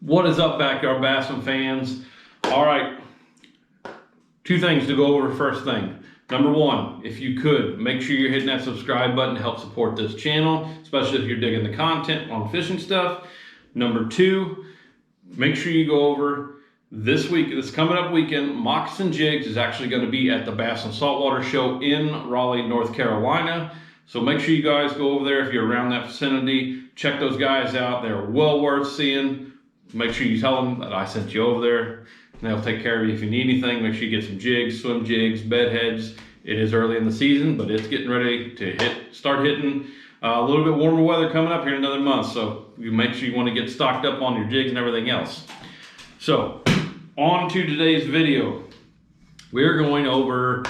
What is up, backyard bassing fans? All right, two things to go over. First thing, number one, if you could, make sure you're hitting that subscribe button to help support this channel, especially if you're digging the content on fishing stuff. Number two, make sure you go over this week, this coming up weekend, Moccasin Jigs is actually going to be at the Bass and Saltwater Show in Raleigh, North Carolina. So make sure you guys go over there if you're around that vicinity. Check those guys out. They're well worth seeing. Make sure you tell them that I sent you over there, and they'll take care of you if you need anything. Make sure you get some jigs, swim jigs, bed heads. It is early in the season, but it's getting ready to start hitting. A little bit warmer weather coming up here in another month, so you make sure you want to get stocked up on your jigs and everything else. So, on to today's video. We're going over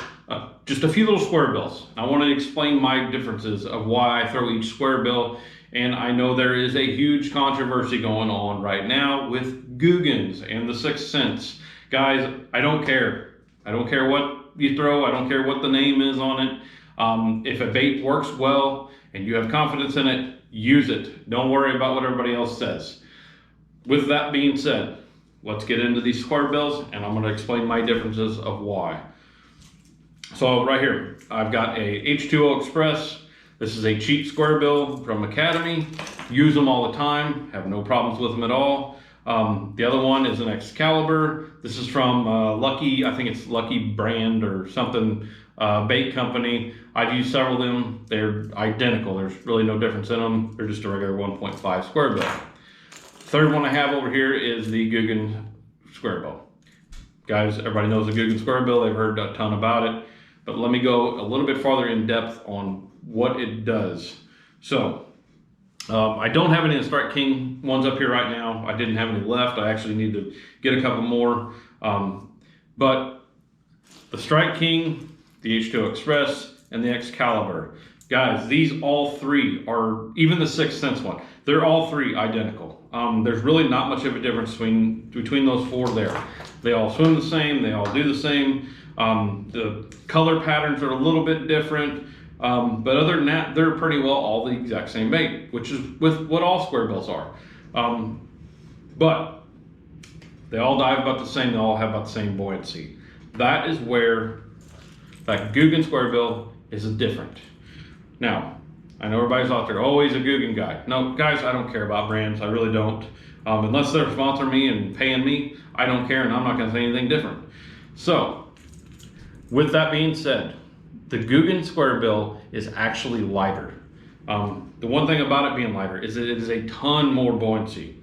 just a few little square bills. I want to explain my differences of why I throw each square bill. And I know there is a huge controversy going on right now with Googans and the 6th Sense. Guys, I don't care. I don't care what you throw. I don't care what the name is on it. If a bait works well and you have confidence in it, use it. Don't worry about what everybody else says. With that being said, let's get into these square bills, and I'm going to explain my differences of why. So right here, I've got a H2O Express. This is a cheap square bill from Academy. Use them all the time. Have no problems with them at all. The other one is an Excalibur. This is from Lucky, I think it's Lucky brand or something, bait company. I've used several of them. They're identical. There's really no difference in them. They're just a regular 1.5 square bill. Third one I have over here is the Googan Squarebill. Guys, everybody knows the Googan Squarebill. They've heard a ton about it. But let me go a little bit farther in depth on what it does. So, I don't have any of the Strike King ones up here right now. I didn't have any left. I actually need to get a couple more. But the Strike King, the H2O Express, and the Excalibur. Guys, these all three are, even the 6th Sense one, they're all three identical. There's really not much of a difference between those four there. They all swim the same, they all do the same. The color patterns are a little bit different, but other than that, they're pretty well all the exact same bait, which is with what all square bills are. But they all dive about the same, they all have about the same buoyancy. That is where that Googan square bill is different. Now, I know everybody's out there, oh, he's a Googan guy. No, guys, I don't care about brands. I really don't. Unless they're sponsoring me and paying me, I don't care, and I'm not going to say anything different. So, with that being said, the Googan square bill is actually lighter. The one thing about it being lighter is that it is a ton more buoyancy.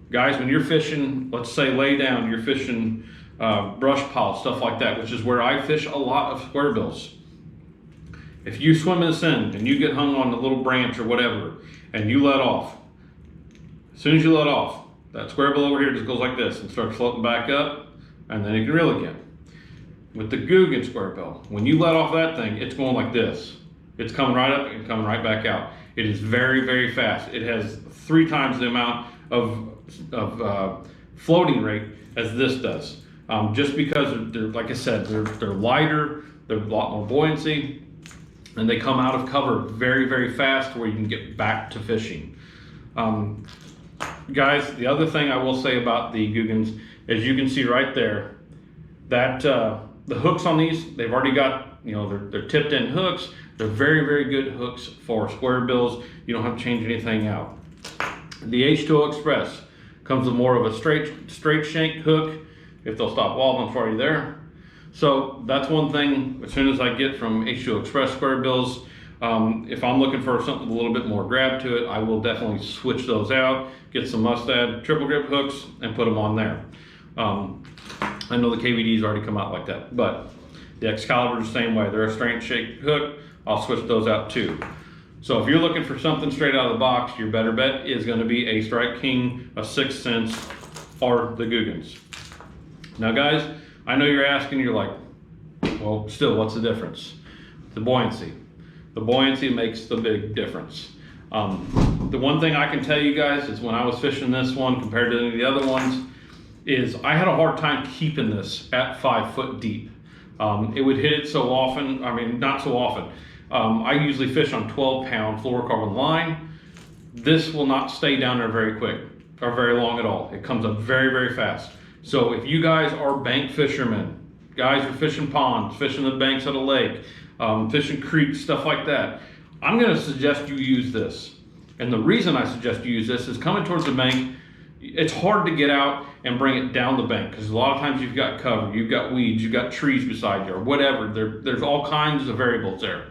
Guys, when you're fishing, let's say lay down, you're fishing brush pile, stuff like that, which is where I fish a lot of square bills. If you swim this in and you get hung on the little branch or whatever, and you let off, as soon as you let off, that square bill over here just goes like this and starts floating back up, and then you can reel again. With the Googan square bill, when you let off that thing, it's going like this. It's coming right up and coming right back out. It is very, very fast. It has 3 times the amount of floating rate as this does. Just because, they're, like I said, they're lighter, they're a lot more buoyancy, and they come out of cover very, very fast where you can get back to fishing. Guys, the other thing I will say about the Googans is you can see right there that the hooks on these, they've already got, you know, they're tipped in hooks. They're very, very good hooks for square bills. You don't have to change anything out. The H2O Express comes with more of a straight shank hook, if they'll stop wobbling for you there. So that's one thing, as soon as I get from H2O Express square bills, if I'm looking for something with a little bit more grab to it, I will definitely switch those out, get some mustad triple grip hooks and put them on there. I know the KVDs already come out like that, but the Excalibur is the same way. They're a straight shank hook. I'll switch those out too. So if you're looking for something straight out of the box, your better bet is going to be a Strike King, a 6th Sense, or the Googans. Now guys, I know you're asking, you're like, well, still, what's the difference? The buoyancy. The buoyancy makes the big difference. The one thing I can tell you guys is when I was fishing this one compared to any of the other ones, is I had a hard time keeping this at 5 foot deep. It would hit it so often, I mean, not so often. I usually fish on 12-pound fluorocarbon line. This will not stay down there very quick. are very long at all. It comes up very, very fast. So if you guys are bank fishermen, guys are fishing ponds, fishing the banks of a lake, fishing creeks, stuff like that, I'm gonna suggest you use this. And the reason I suggest you use this is coming towards the bank, it's hard to get out and bring it down the bank because a lot of times you've got cover, you've got weeds, you've got trees beside you or whatever. There's all kinds of variables there.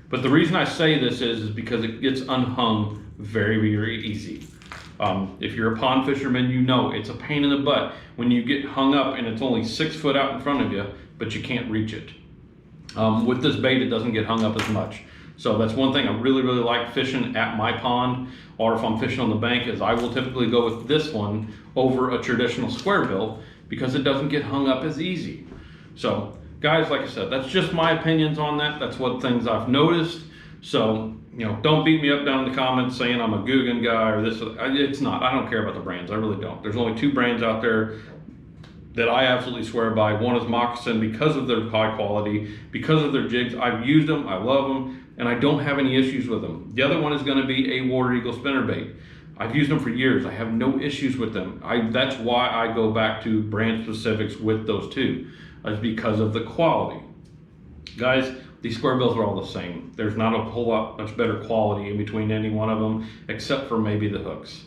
But the reason I say this is because it gets unhung very, very easy. If you're a pond fisherman, you know it's a pain in the butt when you get hung up and it's only 6 foot out in front of you, but you can't reach it. With this bait, it doesn't get hung up as much. So that's one thing I really, really like fishing at my pond, or if I'm fishing on the bank, is I will typically go with this one over a traditional square bill because it doesn't get hung up as easy. So guys, like I said, that's just my opinions on that. That's what things I've noticed. So, you know, don't beat me up down in the comments saying I'm a Googan guy or this. It's not. I don't care about the brands. I really don't. There's only 2 brands out there that I absolutely swear by. One is Moccasin because of their high quality, because of their jigs. I've used them, I love them, and I don't have any issues with them. The other one is going to be a Water Eagle spinnerbait. I've used them for years. I have no issues with them. That's why I go back to brand specifics with those 2, is because of the quality. Guys, these square bills are all the same. There's not a whole lot much better quality in between any one of them, except for maybe the hooks.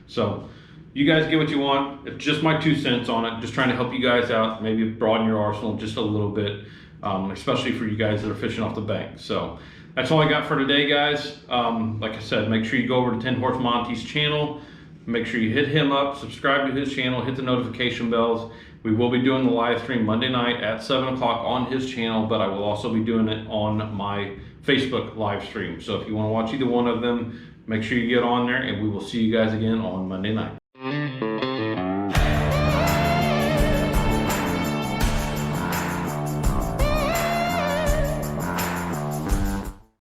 So you guys get what you want. It's just my 2 cents on it. Just trying to help you guys out, maybe broaden your arsenal just a little bit, especially for you guys that are fishing off the bank. So that's all I got for today, guys. Like I said, make sure you go over to Tin Horse Monty's channel. Make sure you hit him up, subscribe to his channel, hit the notification bells. We will be doing the live stream Monday night at 7 o'clock on his channel, but I will also be doing it on my Facebook live stream. So if you want to watch either one of them, make sure you get on there, and we will see you guys again on Monday night.